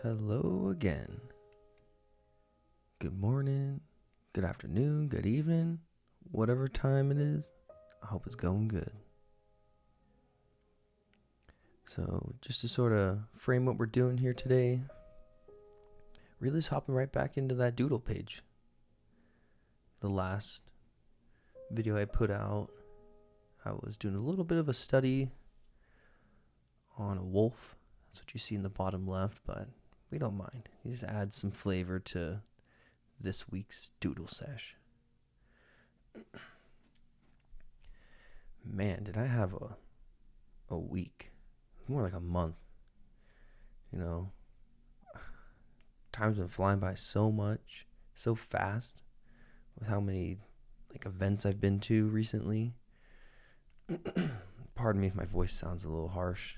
Hello again. Good morning, good afternoon, good evening, whatever time it is. I hope it's going good. So, just to sort of frame what we're doing here today, really just hopping right back into that doodle page. The last video I put out, I was doing a little bit of a study on a wolf. That's what you see in the bottom left, but we don't mind. You just add some flavor to this week's doodle sesh. Man, did I have a week. More like a month. You know, time's been flying by so much, so fast, with how many events I've been to recently. Pardon me if my voice sounds a little harsh.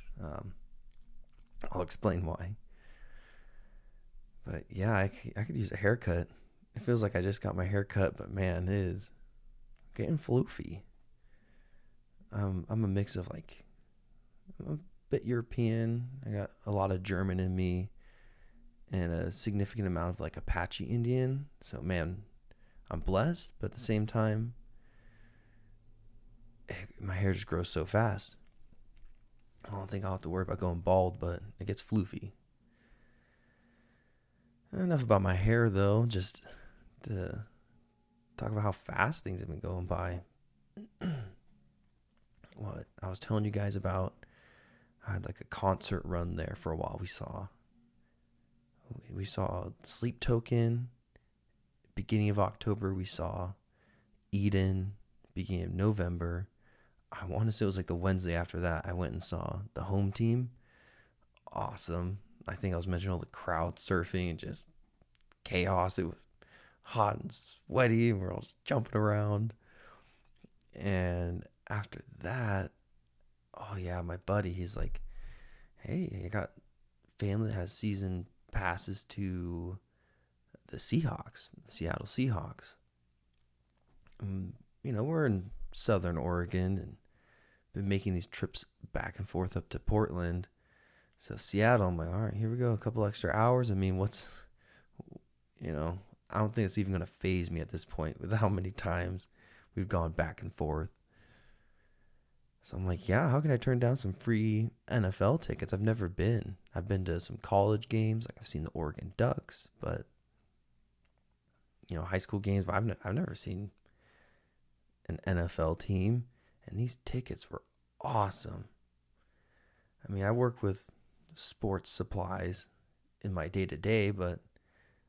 I'll explain why. But yeah, I could use a haircut. It feels like I just got my hair cut, but man, it is getting floofy. I'm a mix of I'm a bit European. I got a lot of German in me and a significant amount of Apache Indian. So man, I'm blessed, but at the same time, my hair just grows so fast. I don't think I'll have to worry about going bald, but it gets floofy. Enough about my hair, though. Just to talk about how fast things have been going by. What I was telling you guys about, I had a concert run there for a while. We saw Sleep Token. Beginning of October, we saw Eden. Beginning of November, I want to say it was the Wednesday after that, I went and saw the home team. Awesome. I think I was mentioning all the crowd surfing and just chaos. It was hot and sweaty and we're all just jumping around. And after that, oh yeah, my buddy, he's like, hey, I got family that has season passes to the Seahawks, the Seattle Seahawks. We're in Southern Oregon and been making these trips back and forth up to Portland. So Seattle, I'm like, all right, here we go. A couple extra hours. I mean, I don't think it's even going to faze me at this point with how many times we've gone back and forth. So I'm like, yeah, how can I turn down some free NFL tickets? I've never been. I've been to some college games. I've seen the Oregon Ducks, but, high school games. But I've never seen an NFL team. And these tickets were awesome. I mean, I work with sports supplies in my day-to-day, but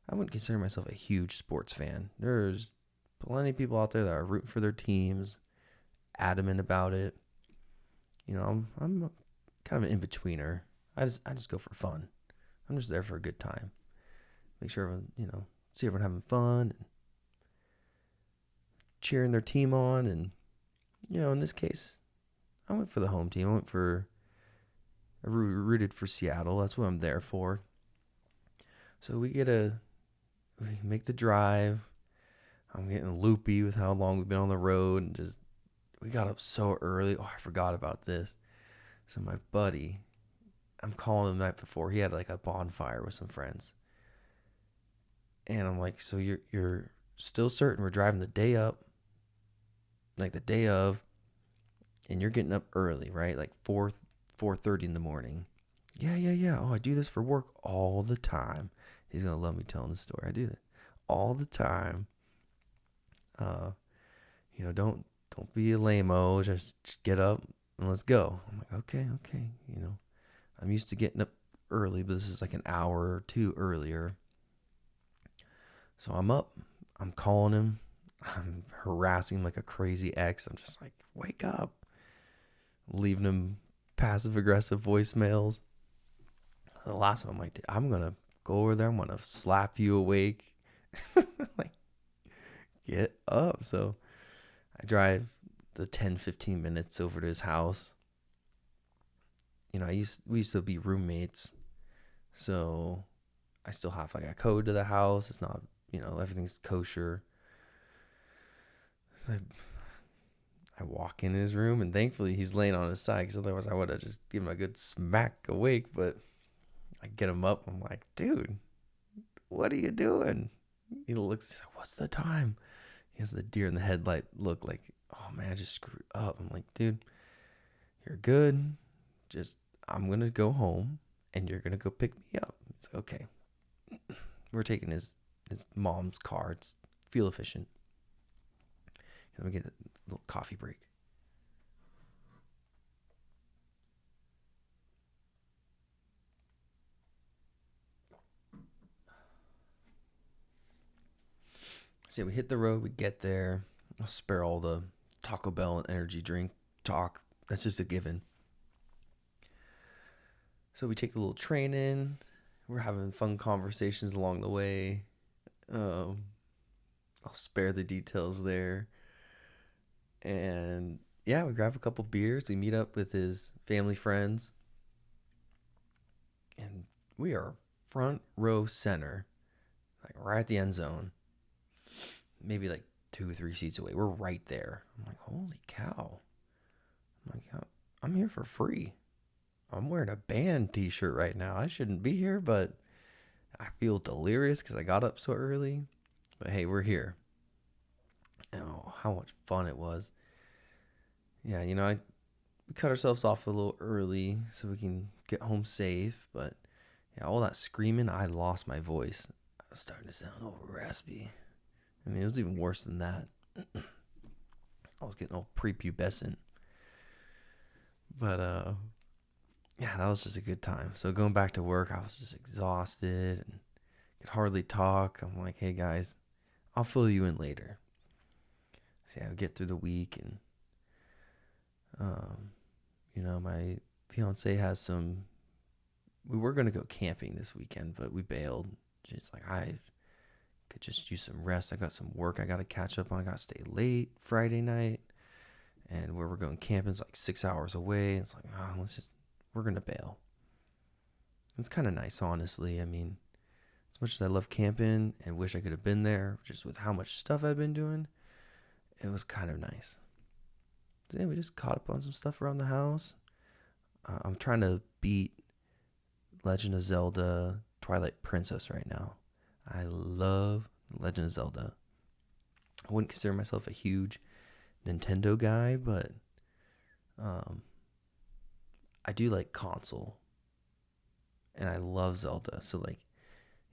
I wouldn't consider myself a huge sports fan. There's plenty of people out there that are rooting for their teams, adamant about it. I'm kind of an in-betweener. I just go for fun. I'm just there for a good time. Make sure everyone, see everyone having fun and cheering their team on. And, in this case, I went for the home team. I rooted for Seattle. That's what I'm there for. So we make the drive. I'm getting loopy with how long we've been on the road, and we got up so early. Oh, I forgot about this. So my buddy, I'm calling him the night before. He had a bonfire with some friends. And I'm like, so you're still certain we're driving the day up, the day of, and you're getting up early, right? 4:30 in the morning. Yeah. Oh, I do this for work all the time. He's gonna love me telling this story. I do that all the time. Don't be a lame-o. Just get up and let's go. I'm like, okay. I'm used to getting up early, but this is an hour or two earlier. So I'm up. I'm calling him. I'm harassing him like a crazy ex. I'm just like, wake up. Leaving him passive-aggressive voicemails. The last one, I'm like, I'm going to go over there. I'm going to slap you awake. Get up. So I drive the 10-15 minutes over to his house. We used to be roommates. So I still have a code to the house. It's not, everything's kosher. So I walk in his room, and thankfully he's laying on his side, because otherwise I would have just given him a good smack awake. But I get him up. I'm like, dude, what are you doing? He looks, he's like, what's the time? He has the deer in the headlight look like, oh man, I just screwed up. I'm like, dude, you're good. Just, I'm going to go home and you're going to go pick me up. It's like, okay. We're taking his mom's car. It's fuel efficient. Let me get a little coffee break. So we hit the road, we get there. I'll spare all the Taco Bell and energy drink talk. That's just a given. So we take the little train in. We're having fun conversations along the way. I'll spare the details there. And yeah, we grab a couple beers. We meet up with his family friends. And we are front row center, like right at the end zone. Maybe like 2 or 3 seats away. We're right there. I'm like, holy cow. I'm like, I'm here for free. I'm wearing a band t-shirt right now. I shouldn't be here, but I feel delirious because I got up so early. But hey, we're here. Oh, how much fun it was. Yeah, we cut ourselves off a little early so we can get home safe. But yeah, all that screaming, I lost my voice. I was starting to sound all raspy. I mean, it was even worse than that. I was getting all prepubescent. But yeah, that was just a good time. So going back to work, I was just exhausted and could hardly talk. I'm like, hey guys, I'll fill you in later. So yeah, I get through the week, and my fiance has we were going to go camping this weekend, but we bailed. She's like, I could just use some rest. I got some work I got to catch up on. I got to stay late Friday night, and where we're going camping is like 6 hours away. It's like, we're going to bail. It's kind of nice, honestly. I mean, as much as I love camping and wish I could have been there, just with how much stuff I've been doing, it was kind of nice. So yeah, we just caught up on some stuff around the house. I'm trying to beat Legend of Zelda Twilight Princess right now. I love Legend of Zelda. I wouldn't consider myself a huge Nintendo guy, but I do like console. And I love Zelda. So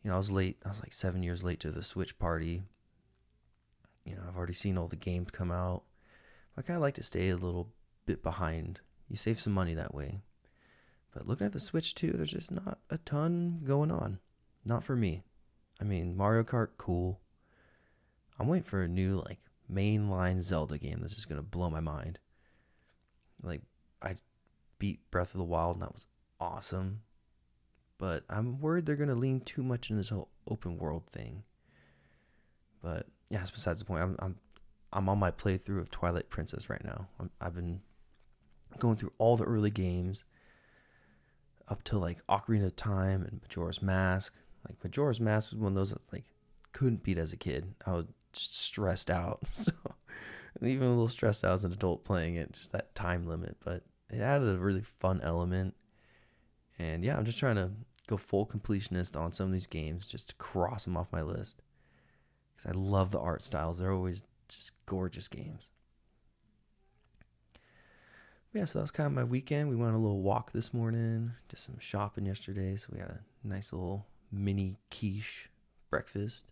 I was late. I was like 7 years late to the Switch party. I've already seen all the games come out. I kind of like to stay a little bit behind. You save some money that way. But looking at the Switch 2, there's just not a ton going on. Not for me. I mean, Mario Kart, cool. I'm waiting for a new, mainline Zelda game that's just going to blow my mind. I beat Breath of the Wild, and that was awesome. But I'm worried they're going to lean too much in this whole open world thing. But yeah, that's besides the point. I'm on my playthrough of Twilight Princess right now. I've been going through all the early games up to Ocarina of Time and Majora's Mask. Majora's Mask was one of those that couldn't beat as a kid. I was just stressed out. So even a little stressed out as an adult playing it, just that time limit. But it added a really fun element. And yeah, I'm just trying to go full completionist on some of these games just to cross them off my list. Because I love the art styles. They're always just gorgeous games. But yeah, so that was kind of my weekend. We went on a little walk this morning. Did some shopping yesterday. So we had a nice little mini quiche breakfast.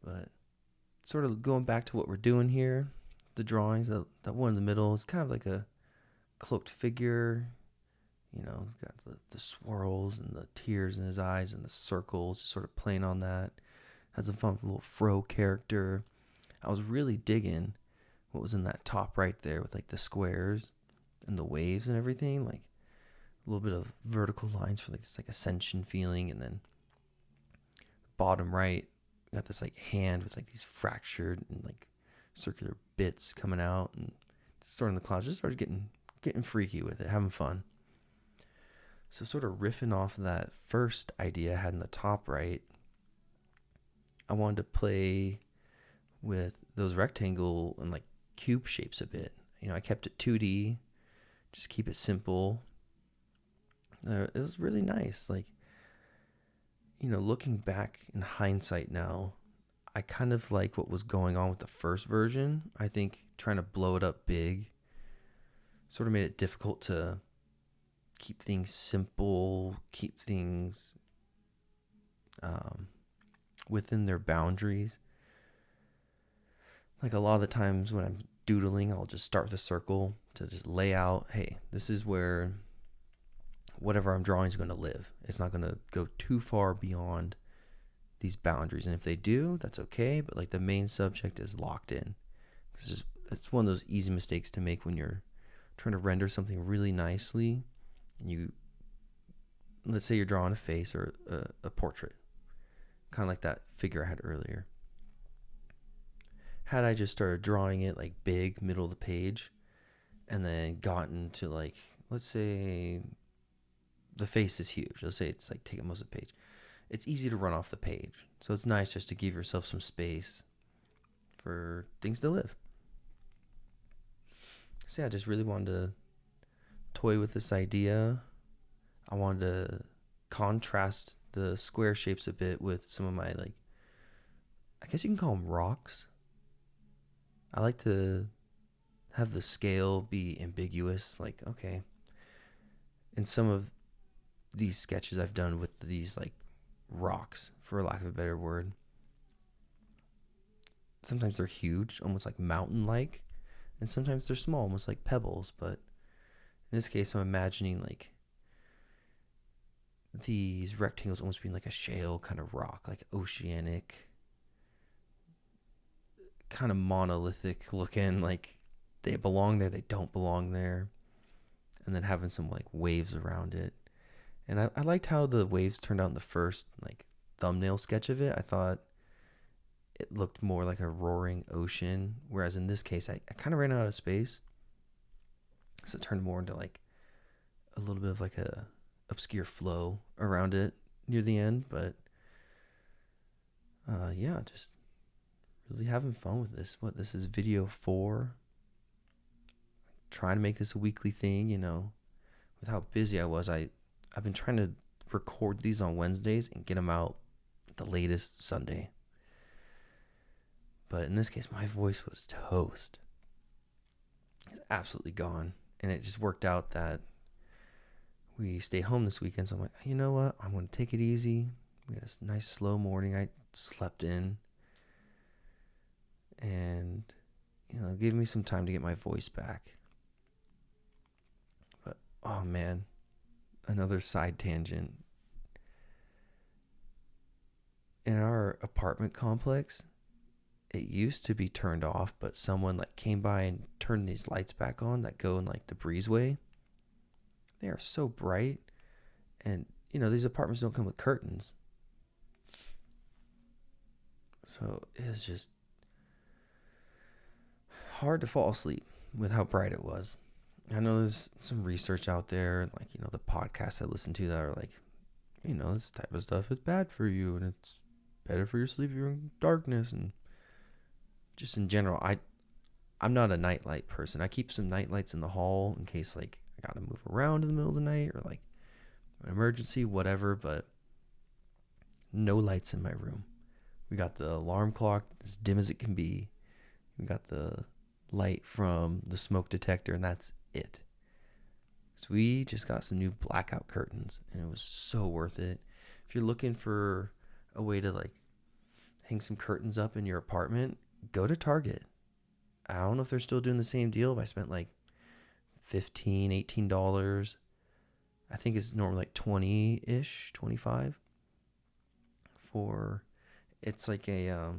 But sort of going back to what we're doing here. The drawings, that one in the middle, is kind of like a cloaked figure. Got the swirls and the tears in his eyes and the circles, just sort of playing on that. Had some fun with the little Fro character. I was really digging what was in that top right there with the squares and the waves and everything. A little bit of vertical lines for this ascension feeling. And then bottom right, got this hand with these fractured and circular bits coming out and storing in the clouds. Just started getting freaky with it, having fun. So sort of riffing off of that first idea I had in the top right, I wanted to play with those rectangle and cube shapes a bit. I kept it 2D, just keep it simple. It was really nice. Like, looking back in hindsight now, I kind of like what was going on with the first version. I think trying to blow it up big sort of made it difficult to keep things simple, keep things within their boundaries. Like a lot of the times when I'm doodling, I'll just start with a circle to just lay out, hey, this is where whatever I'm drawing is going to live. It's not going to go too far beyond these boundaries. And if they do, that's okay. But like the main subject is locked in. It's one of those easy mistakes to make when you're trying to render something really nicely. And let's say you're drawing a face or a portrait, kind of like that figure I had earlier. Had I just started drawing it like big, middle of the page, and then gotten to like, let's say the face is huge. Let's say it's like taking most of the page. It's easy to run off the page. So it's nice just to give yourself some space for things to live. So yeah, I just really wanted to toy with this idea. I wanted to contrast the square shapes a bit with some of my, like, I guess you can call them rocks. I like to have the scale be ambiguous. Like, okay, in some of these sketches I've done with these like rocks, for lack of a better word, sometimes they're huge, almost like mountain-like, and sometimes they're small, almost like pebbles. But in this case, I'm imagining like these rectangles almost being like a shale kind of rock, like oceanic, kind of monolithic looking, like they belong there, they don't belong there, and then having some like waves around it. And I liked how the waves turned out in the first like thumbnail sketch of it. I thought it looked more like a roaring ocean, whereas in this case I kind of ran out of space, so it turned more into like a little bit of like a obscure flow around it near the end. But yeah, just really having fun with this. This is video 4. Trying to make this a weekly thing, with how busy I was. I've been trying to record these on Wednesdays and get them out the latest Sunday. But in this case, my voice was toast. It's absolutely gone. And it just worked out that we stayed home this weekend. So I'm like, you know what? I'm going to take it easy. We had a nice slow morning. I slept in. And, give me some time to get my voice back. But, oh man, another side tangent. In our apartment complex, it used to be turned off, but someone like came by and turned these lights back on that go in like the breezeway. They are so bright. And, these apartments don't come with curtains. So it's just hard to fall asleep with how bright it was. I know there's some research out there, like, the podcasts I listen to that are like, this type of stuff is bad for you and it's better for your sleep if you're in darkness. And just in general, I'm not a nightlight person. I keep some nightlights in the hall in case like I gotta move around in the middle of the night or like an emergency, whatever, but no lights in my room. We got the alarm clock as dim as it can be. We got the light from the smoke detector, and that's it. So we just got some new blackout curtains, and it was so worth it. If you're looking for a way to like hang some curtains up in your apartment, go to Target. I don't know if they're still doing the same deal, but I spent like $15, $18. I think it's normally like 20-ish, 25 for, it's like a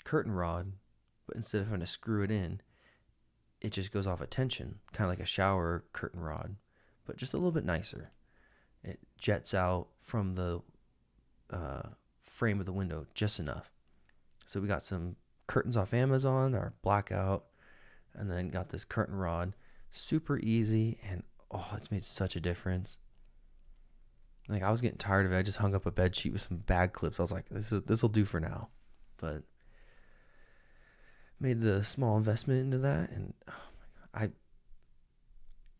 curtain rod, but instead of having to screw it in, it just goes off a tension, kind of like a shower curtain rod, but just a little bit nicer. It jets out from the frame of the window just enough. So we got some curtains off Amazon that are blackout, and then got this curtain rod. Super easy, and it's made such a difference. Like, I was getting tired of it. I just hung up a bed sheet with some bag clips. I was like, this will do for now. But made the small investment into that, and I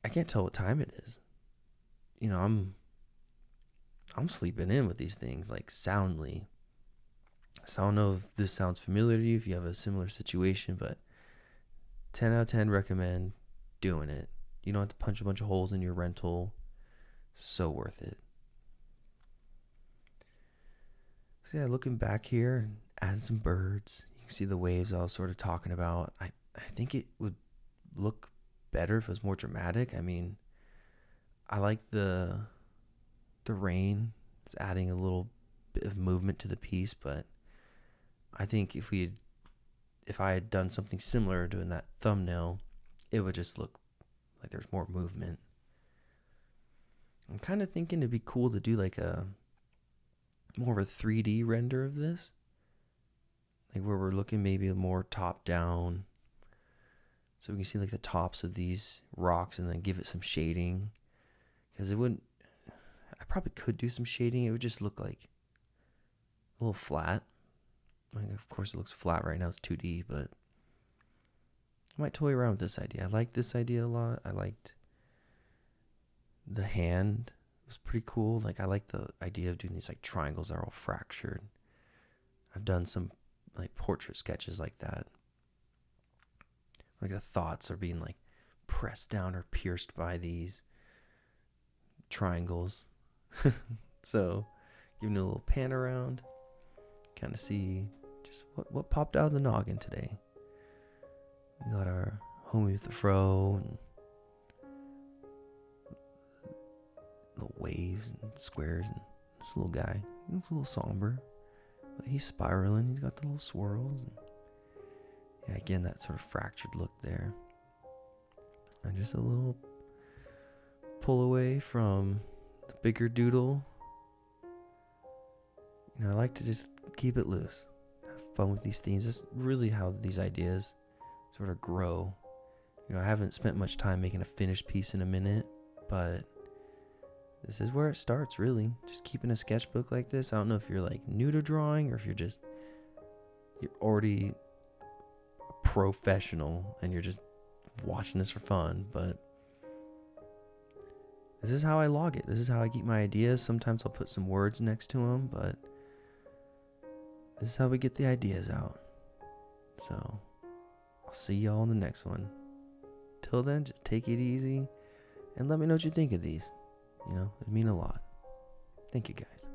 can't tell what time it is. I'm I'm sleeping in with these things like soundly. So I don't know if this sounds familiar to you, if you have a similar situation, but 10 out of 10 recommend doing it. You don't have to punch a bunch of holes in your rental. So worth it. So yeah, looking back here, adding some birds. You can see the waves I was sort of talking about. I think it would look better if it was more dramatic. I mean, I like the rain. It's adding a little bit of movement to the piece, but I think if I had done something similar to in that thumbnail, it would just look like there's more movement. I'm kind of thinking it'd be cool to do like a more of a 3D render of this, like where we're looking maybe more top down, so we can see like the tops of these rocks and then give it some shading, because I probably could do some shading. It would just look like a little flat. Like, of course it looks flat right now, it's 2D, but I might toy around with this idea. I like this idea a lot. I liked the hand. It was pretty cool. Like, I like the idea of doing these like triangles that are all fractured. I've done some like portrait sketches like that. Like the thoughts are being like pressed down or pierced by these triangles. So giving it a little pan around, kind of see just what popped out of the noggin today. We got our homie with the fro and little waves and squares, and this little guy, he looks a little somber, but he's spiraling. He's got the little swirls, and yeah, again, that sort of fractured look there, and just a little pull away from the bigger doodle. I like to just keep it loose, have fun with these themes. That's really how these ideas sort of grow. I haven't spent much time making a finished piece in a minute, but this is where it starts, really. Just keeping a sketchbook like this. I don't know if you're like new to drawing or if you're already a professional and you're just watching this for fun, but this is how I log it. This is how I keep my ideas. Sometimes I'll put some words next to them, but this is how we get the ideas out. So I'll see y'all in the next one. Till then, just take it easy and let me know what you think of these. It'd mean a lot. Thank you, guys.